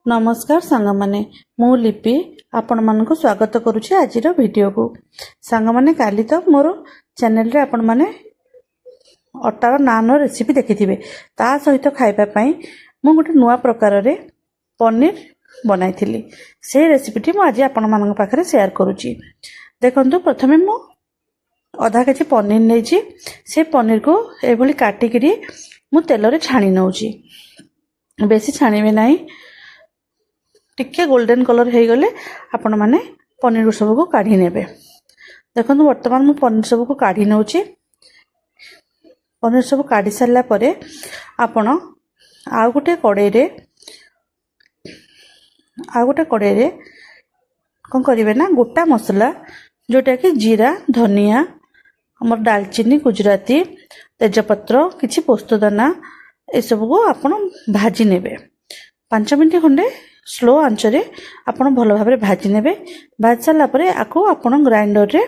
नमस्कार सांग माने मु लिपि आपण मानक स्वागत करुछि आजिर वीडियो को। सांग माने काली तो मोर चैनल रे आपण माने अटार नान रेसिपी देखिथिबे। ता सहित खाइबा पई मु गोटे नुवा प्रकार रे पनीर बनाइथिली। से रेसिपीटी मु आज आपण मानक पाखरे शेयर करुछि। देखंतु प्रथमे मु आधा केजी पनीर नेछि। से पनीर को एभली काटिकरी मु तेल रे छाणी नउछि। बेसी छाणीबे नाही, टिके गोल्डन कलर हो गले आपण माने पनीर सब को काढ़ी नेबे। देखो वर्तमान मु पनीर सब को काढ़ी नउछि। पनीर सब काढ़ी सारला परे आपण आ गोटे कड़ाई रे कोन करिवे ना गोटा मसला जोटा कि जीरा, धनिया, हमर दालचीनी, गुजराती, तेजपत्र, किछि पोस्तदाना ए सब को आपण भाजी नेबे। 5 मिनिट खंडे स्लो आंच रे आपण भलो भाबरे भाजी नेबे। भाजी सारला परे आको आपण ग्राइंडर रे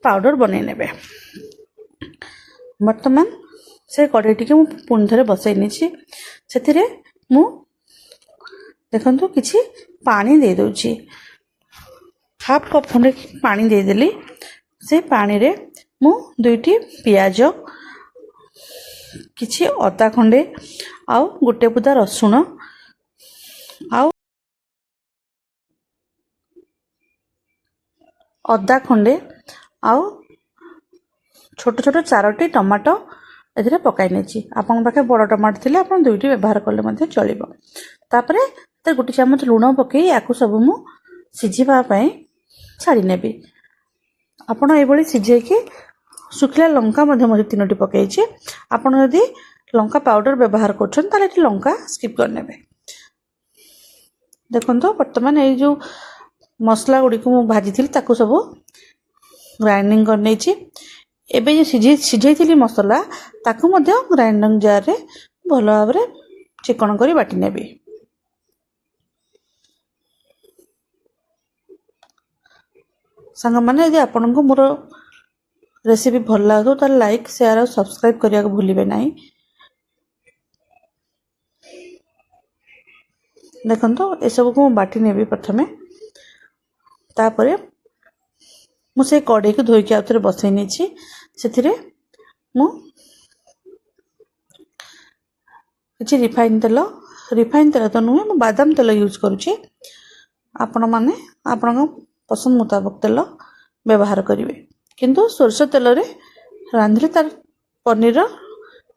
पाउडर बनै नेबे। वर्तमान से कड़ाई टिके मु पुन थरे बसै निछि। सेथिरे मु देखंतु किछि पानी दे दोछि। हाफ कप खंडे पानी दे देली। से पानी रे मु दुईटी पियाज, किछि अदा खंडे आ गोटे बुदा रसुण आउ अदा खंडे आउ छोट छोट 4टी टमाटो एथिरे पकाई नेछि। आपन पाखे बड़ टमाटो थिले आपन दुईटी व्यवहार करले मध्ये चलिबो। तापरे ते गोटे चमच लूण पकई याकु सब मु सिझिबा पई छाड़ी नेबी। आपन एबोली सिझे कि सुखिला लंका मध्ये मध्ये 3टी पकईछि। आपन यदि लंका पाउडर व्यवहार करछन ताले एठी लंका स्किप कर नेबे। देखंतो वर्तमान ए जो मसला गुडी को मु भाजी थिली ताकू सब ग्राइंडिंग कर नेछि। एबे जे सिझैथिली मसला ताकू मध्ये ग्राइंडिंग जार रे भलो भाबरे चिकन करी बाटी नेबी। संग माने जे आपन को मोर रेसिपी भल लागो त लाइक, शेयर और सब्सक्राइब करिया को भूलिबे नाही। देखंतो ए सब को बाटी नेबी प्रथमे। तापरे मु से कड़ाई को धोई के आउथरे बसै नेछि। सेथिरे मु किछि रिफाइन तेल तो नुहे, मु बादाम तेल यूज करूछि। आपण माने आपण पसंद मुताबिक तेल व्यवहार करिवे। किंतु सोरष तेल रे रांधले तार पनीर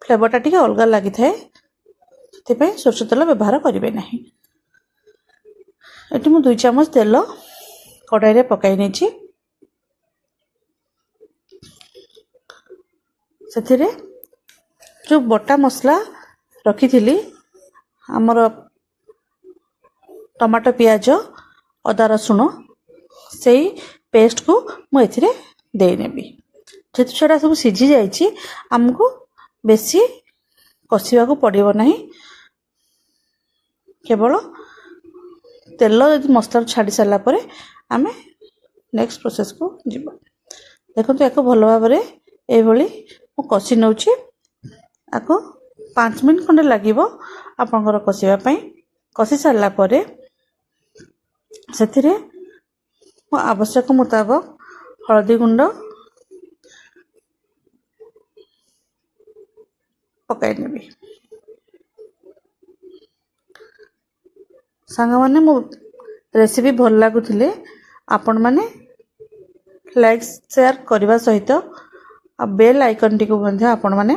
फ्लेवर टा टिके अलगा लागि थाए। सेति पय सोरष तेल व्यवहार करिवे नाही। एटी मु 2 चम्मच तेल कड़ाई रे पकाई नेछि। सेथिरे जो बटा मसला रखी थिली हमर टमाटो, पियाज, अदा, रसुण सेही पेस्ट को मु एथिरे दे नेबी। जेतु छडा सब सिझी जाईछि हमको बेसी कसिबा को पड़िबो नाही। केवल तेल यदि मसला छाड़ी सारला परे आमे नेक्स्ट प्रोसेस को जिबो। देखंतु एको भलो भाबरे एभली मु कसी नउछि। आको 5 मिनिट खंडे लागिबो आपनकर कसिबा पई। कसी सारला परे सेथिरे मु आवश्यक मुताबिक हळदी गुंड पकाई नेबी। सांग माने मो रेसिपी भल लागुथिले आपण माने लाइक, शेयर करबा सहित आ बेल आइकन टी को मध्ये आपण माने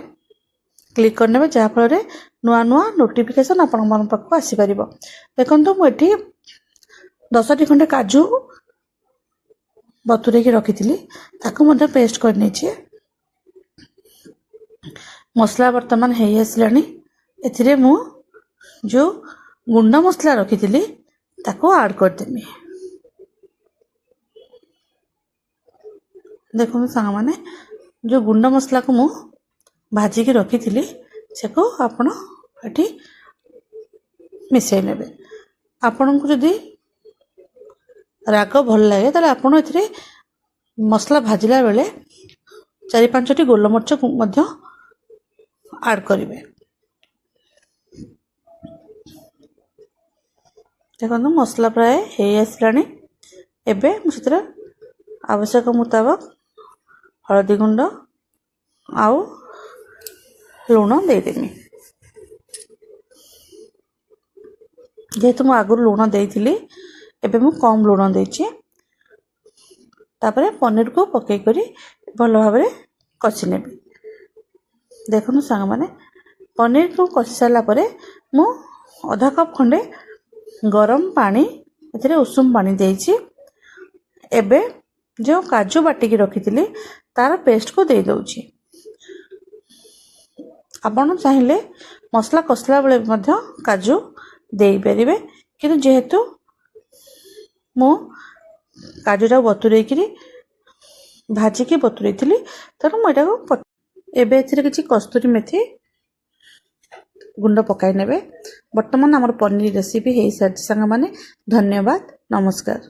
क्लिक करनेबे, जहा फल रे नुआ नुआ नोटिफिकेशन आपण मन पाखु आसी परिबो। देखंतु मु एठी 10टी खंडे काजू बतुरे के रखिथिली ताकू मध्ये पेस्ट करने छी। मसला वर्तमान हेई आसलानी। एथिरे मु जो गुंडा मसला रखिथिली ताकू ऐड कर देमी। देखो सांग माने जो गुंडा मसला को मु भाजी के रखिथिली सेको आपण एठी मिसै नेबे। आपण को जदी राग भल लागे ताले आपण एथिरे मसला भाजिला बेले 4-5टी गोलमरीच मध्य ऐड करिवे। ଦେଖନ୍ତୁ ମସଲା ପ୍ରାୟ ହେଇ ଆସିଲାଣି। ଏବେ ମୁଁ ସେଥିରେ ଆବଶ୍ୟକ ମୁତାବକ ହଳଦୀ ଗୁଣ୍ଡ ଆଉ ଲୁଣ ଦେଇଦେମି। ଯେହେତୁ ମୁଁ ଆଗରୁ ଲୁଣ ଦେଇଥିଲି, ଏବେ ମୁଁ କମ୍ ଲୁଣ ଦେଇଛି। ତାପରେ ପନିରକୁ ପକେଇକରି ଭଲ ଭାବରେ କଷି ନେବି। ଦେଖନ୍ତୁ ସାଙ୍ଗମାନେ, ପନିରକୁ କଷି ସାରିଲା ପରେ ମୁଁ ଅଧା କପ୍ ଖଣ୍ଡେ ଗରମ ପାଣି, ଏଥିରେ ଉଷୁମ ପାଣି ଦେଇଛି। ଏବେ ଯେଉଁ କାଜୁ ବାଟିକି ରଖିଥିଲି ତାର ପେଷ୍ଟକୁ ଦେଇ ଦେଉଛି। ଆପଣ ଚାହିଁଲେ ମସଲା କଷିଲା ବେଳେ ମଧ୍ୟ କାଜୁ ଦେଇପାରିବେ, କିନ୍ତୁ ଯେହେତୁ ମୁଁ କାଜୁଟା ବତୁରେଇକିରି ଭାଜିକି ବତୁରେଇଥିଲି, ତେଣୁ ମୁଁ ଏଟାକୁ ଏବେ ଏଥିରେ କିଛି କସ୍ତୁରୀ ମେଥି ଗୁଣ୍ଡ ପକାଇ ନେବେ। ବର୍ତ୍ତମାନ ଆମର ପନିର ରେସିପି ହେଇସାରିଛି ସାଙ୍ଗମାନେ। ଧନ୍ୟବାଦ, ନମସ୍କାର।